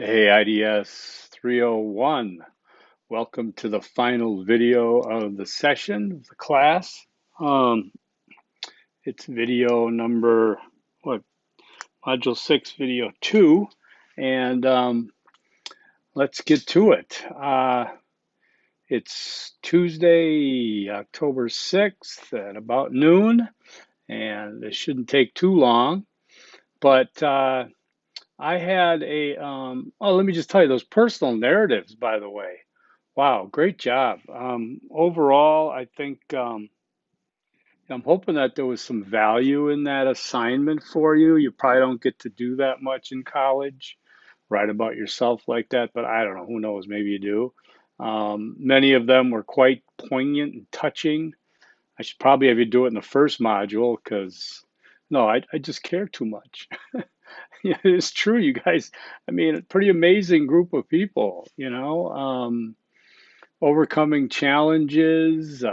Hey, IDS 301. Welcome to the final video of the session of the class. Um, it's video number, what, Module 6, video 2. And let's get to it. It's Tuesday, October 6th at about noon, and it shouldn't take too long. But I had oh, let me just tell you, those personal narratives, by the way. Wow, great job. Overall, I think I'm hoping that there was some value in that assignment for you. You probably don't get to do that much in college, write about yourself like that, but I don't know, who knows, maybe you do. Many of them were quite poignant and touching. I should probably have you do it in the first module because, no, I just care too much. Yeah, it's true, you guys. I mean, a pretty amazing group of people, overcoming challenges,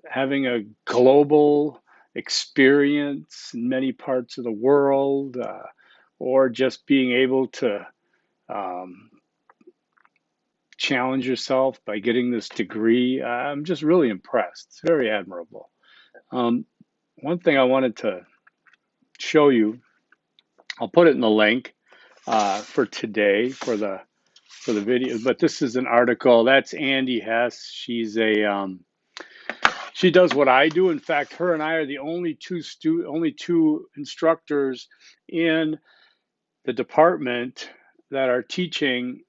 having a global experience in many parts of the world, or just being able to um, challenge yourself by getting this degree. I'm just really impressed. It's very admirable. Um, One thing I wanted to show you, I'll put it in the link for today for the video, but this is an article. That's Andy Hess. She does what I do. In fact, her and I are the only two instructors in the department that are teaching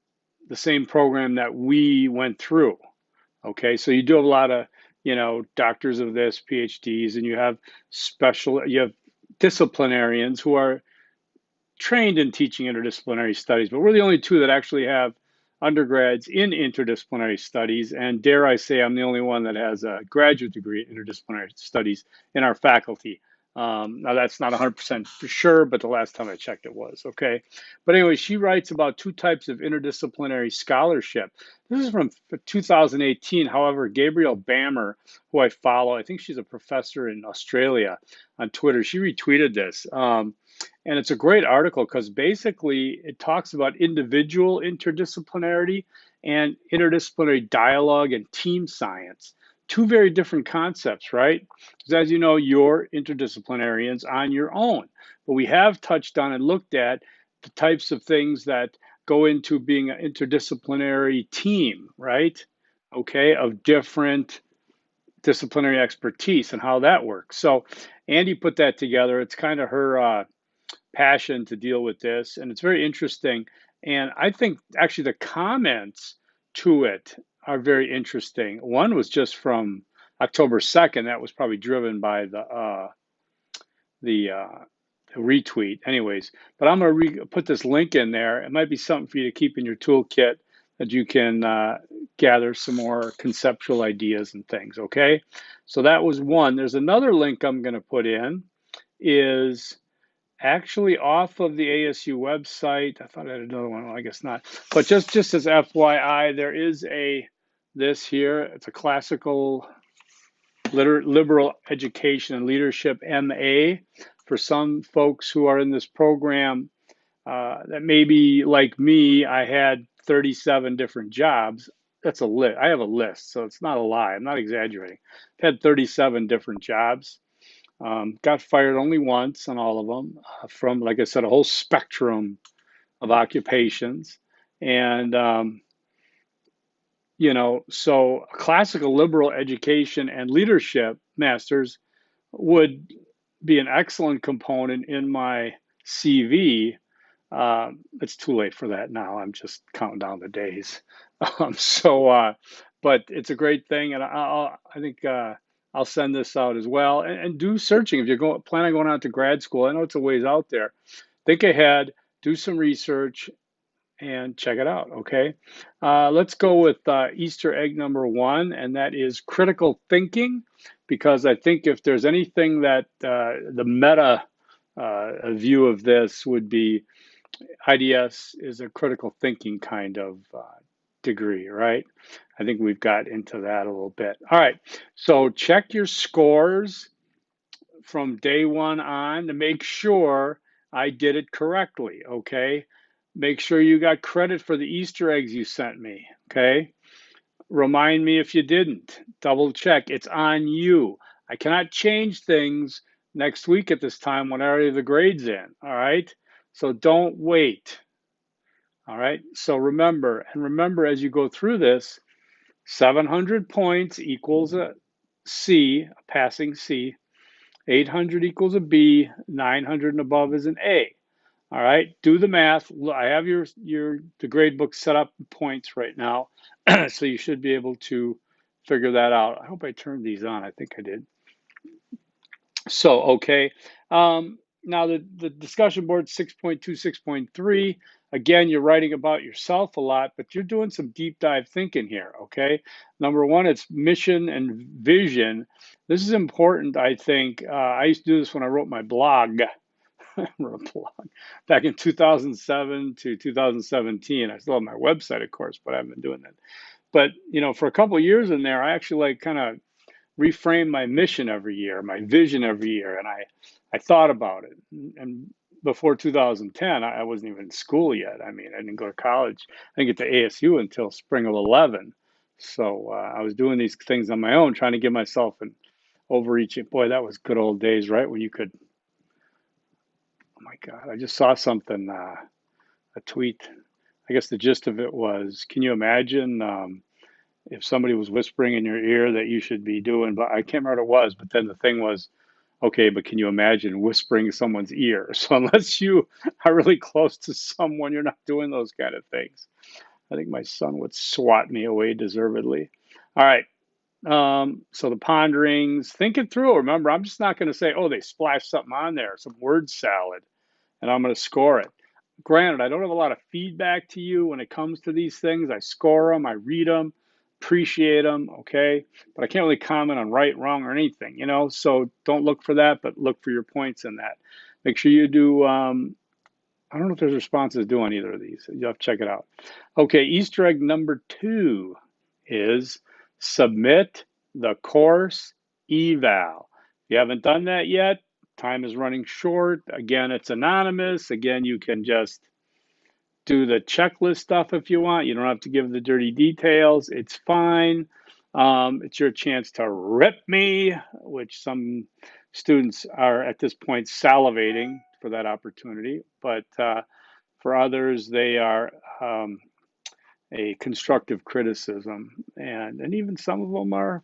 the same program that we went through. Okay, so you do have a lot of, doctors of this, PhDs, and you have disciplinarians who are trained in teaching interdisciplinary studies, but we're the only two that actually have undergrads in interdisciplinary studies. And dare I say, I'm the only one that has a graduate degree in interdisciplinary studies in our faculty. Now, that's not 100% for sure, but the last time I checked, it was. Okay. But anyway, she writes about two types of interdisciplinary scholarship. This is from 2018. However, Gabrielle Bammer, who I follow, I think she's a professor in Australia on Twitter, she retweeted this. And it's a great article because basically it talks about individual interdisciplinarity and interdisciplinary dialogue and team science. Two very different concepts, right? Because as you know, you're interdisciplinarians on your own. But we have touched on and looked at the types of things that go into being an interdisciplinary team, right? Okay, of different disciplinary expertise and how that works. So Andy put that together. It's kind of her passion to deal with this, and it's very interesting. And I think actually the comments to it are very interesting. One was just from October 2nd. That was probably driven by the retweet, anyways. But I'm going to put this link in there. It might be something for you to keep in your toolkit that you can gather some more conceptual ideas and things. Okay, so that was one. There's another link I'm going to put in. Is actually off of the ASU website. I thought I had another one. Well, I guess not. But just as FYI, there is this here. It's a classical liberal education and leadership MA for some folks who are in this program. That maybe like me, I had 37 different jobs. That's a list. I have a list, so it's not a lie. I'm not exaggerating. I've had 37 different jobs. Got fired only once on all of them from, like I said, a whole spectrum of occupations. And, so classical liberal education and leadership masters would be an excellent component in my CV. It's too late for that now. I'm just counting down the days. But it's a great thing, and I think I'll send this out as well. And do searching if you're plan on going out to grad school. I know it's a ways out there. Think ahead, do some research, and check it out. Okay, let's go with Easter egg number one, and that is critical thinking, because I think if there's anything that the meta view of this would be, IDS is a critical thinking kind of degree, right? I think we've got into that a little bit. All right, so check your scores from day one on to make sure I did it correctly, okay? Make sure you got credit for the Easter eggs you sent me, okay? Remind me if you didn't. Double check. It's on you. I cannot change things next week at this time when I already have the grades in, all right? So don't wait, all right? So remember as you go through this, 700 points equals a C, a passing C. 800 equals a B. 900 and above is an A. All right, do the math. I have the grade book set up in points right now, so you should be able to figure that out. I hope I turned these on. I think I did. So, okay. Now the discussion board 6.2, 6.3. Again, you're writing about yourself a lot, but you're doing some deep dive thinking here, okay? Number one, it's mission and vision. This is important, I think. I used to do this when I wrote my blog. Wrote a blog back in 2007 to 2017. I still have my website, of course, but I haven't been doing that. But, for a couple of years in there, I actually like kind of reframe my mission every year, my vision every year, and I thought about it. And before 2010, I wasn't even in school yet. I mean, I didn't go to college. I didn't get to ASU until spring of 11. So I was doing these things on my own, trying to give myself an overreaching. Boy, that was good old days, right? When you could. Oh my God, I just saw something, a tweet. I guess the gist of it was, can you imagine if somebody was whispering in your ear that you should be doing, but I can't remember what it was, but then the thing was, okay, but can you imagine whispering in someone's ear? So unless you are really close to someone, you're not doing those kind of things. I think my son would swat me away deservedly. All right. So the ponderings, think it through. Remember, I'm just not going to say, oh, they splashed something on there, some word salad, and I'm going to score it. Granted, I don't have a lot of feedback to you when it comes to these things. I score them, I read them, appreciate them, okay? But I can't really comment on right, wrong, or anything, So don't look for that, but look for your points in that. Make sure you do, I don't know if there's responses due on either of these. You have to check it out. Okay, Easter egg number 2 is submit the course eval. If you haven't done that yet, time is running short. Again, it's anonymous. Again, you can just do the checklist stuff if you want. You don't have to give the dirty details. It's fine. It's your chance to rip me, which some students are at this point salivating for that opportunity. But for others, they are a constructive criticism, and even some of them are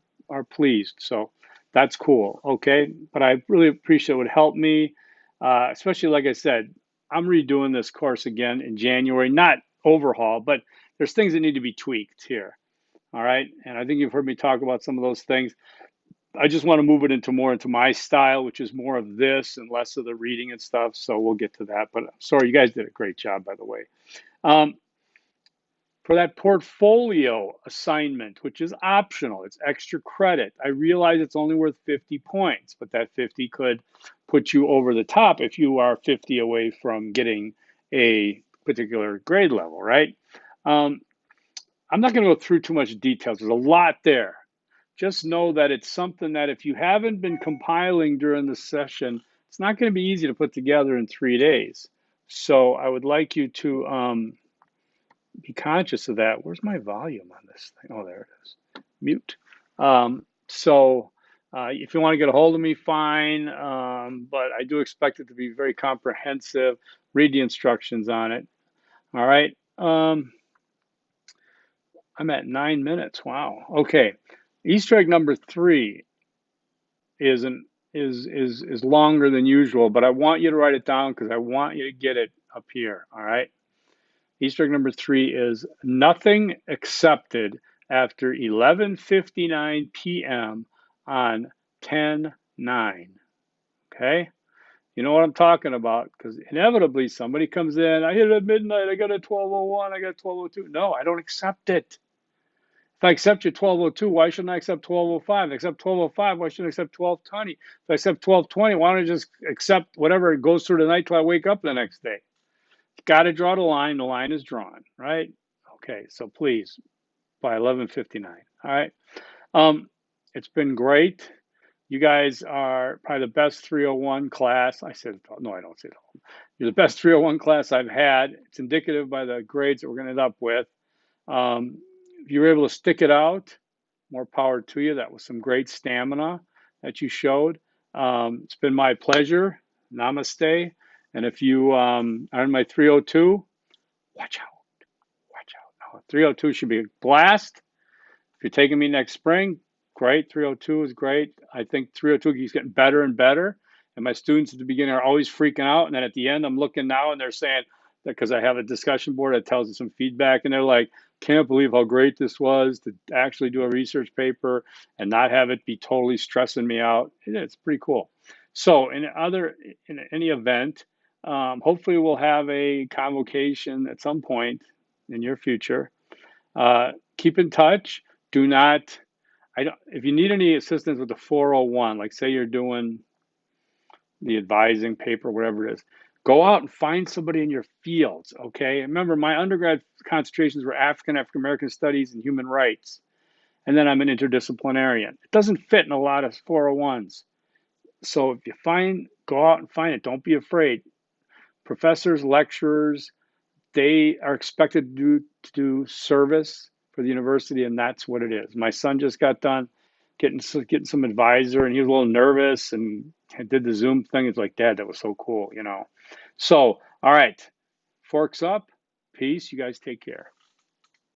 pleased. So that's cool. Okay, but I really appreciate it. Would help me, especially like I said, I'm redoing this course again in January. Not overhaul, but there's things that need to be tweaked here. All right, and I think you've heard me talk about some of those things. I just want to move it into my style, which is more of this and less of the reading and stuff. So we'll get to that. But sorry, you guys did a great job, by the way. Um, for that portfolio assignment, which is optional, it's extra credit. I realize it's only worth 50 points, but that 50 could put you over the top if you are 50 away from getting a particular grade level, right? I'm not going to go through too much details. There's a lot there. Just know that it's something that if you haven't been compiling during the session, it's not going to be easy to put together in 3 days. So I would like you to be conscious of that. Where's my volume on this thing? Oh, there it is. Mute. So if you want to get a hold of me, fine. But I do expect it to be very comprehensive. Read the instructions on it. All right. I'm at 9 minutes. Wow. Okay. Easter egg number 3 is longer than usual, but I want you to write it down because I want you to get it up here. All right. Easter egg number 3 is nothing accepted after 11:59 p.m. on 10/9. Okay? You know what I'm talking about because inevitably somebody comes in, I hit it at midnight, I got a 12:01, I got a 12:02. No, I don't accept it. If I accept your 12:02, why shouldn't I accept 12:05? If I accept 12:05, why shouldn't I accept 12:20? If I accept 12:20, why don't I just accept whatever goes through the night till I wake up the next day? Got to draw the line. The line is drawn, right? Okay, so please, by 11:59. All right. It's been great. You guys are probably the best 301 class. I said, no, I don't say that. You're the best 301 class I've had. It's indicative by the grades that we're going to end up with. If you were able to stick it out, more power to you. That was some great stamina that you showed. It's been my pleasure. Namaste. And if you are in my 302, watch out, watch out. No, 302 should be a blast. If you're taking me next spring, great. 302 is great. I think 302 keeps getting better and better. And my students at the beginning are always freaking out. And then at the end, I'm looking now and they're saying that because I have a discussion board that tells them some feedback. And they're like, can't believe how great this was to actually do a research paper and not have it be totally stressing me out. It's pretty cool. So in any event, hopefully we'll have a convocation at some point in your future. Keep in touch. Do not, I don't, if you need any assistance with the 401, like say you're doing the advising paper, whatever it is, go out and find somebody in your fields, okay? Remember, my undergrad concentrations were African American studies and human rights. And then I'm an interdisciplinarian. It doesn't fit in a lot of 401s. So if you go out and find it. Don't be afraid. Professors, lecturers, they are expected to do service for the university, and that's what it is. My son just got done getting some advisor, and he was a little nervous and did the Zoom thing. It's like, Dad, that was so cool, you know. So, all right, forks up, peace. You guys take care.